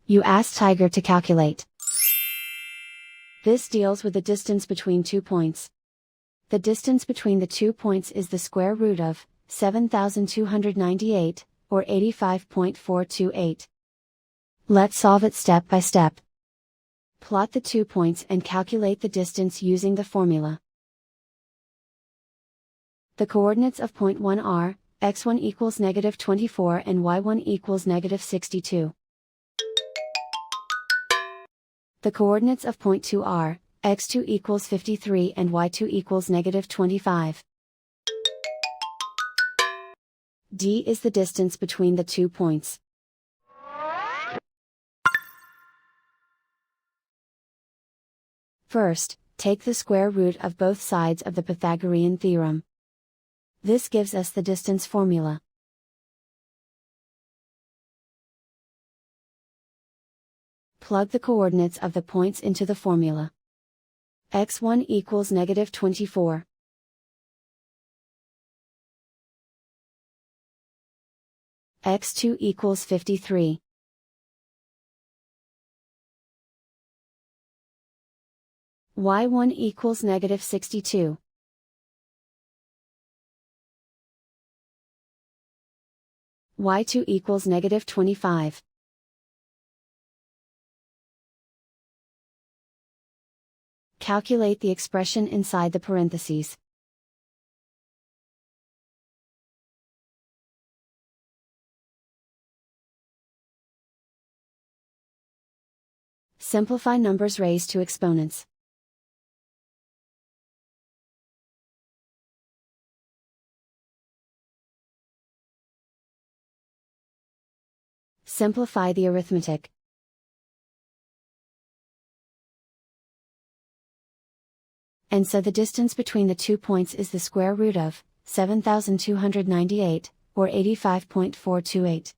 You ask Tiger to calculate. This deals with the distance between 2 points. The distance between the 2 points is the square root of 7,298, or 85.428. Let's solve it step by step. Plot the 2 points and calculate the distance using the formula. The coordinates of point 1 are, x1 equals -24 and y1 equals -62. The coordinates of point 2 are, x2 equals 53 and y2 equals -25. D is the distance between the 2 points. First, take the square root of both sides of the Pythagorean theorem. This gives us the distance formula. Plug the coordinates of the points into the formula. x1 equals -24. x2 equals 53. y1 equals -62. y2 equals -25. Calculate the expression inside the parentheses. Simplify numbers raised to exponents. Simplify the arithmetic. And so the distance between the 2 points is the square root of 7,298, or 85.428.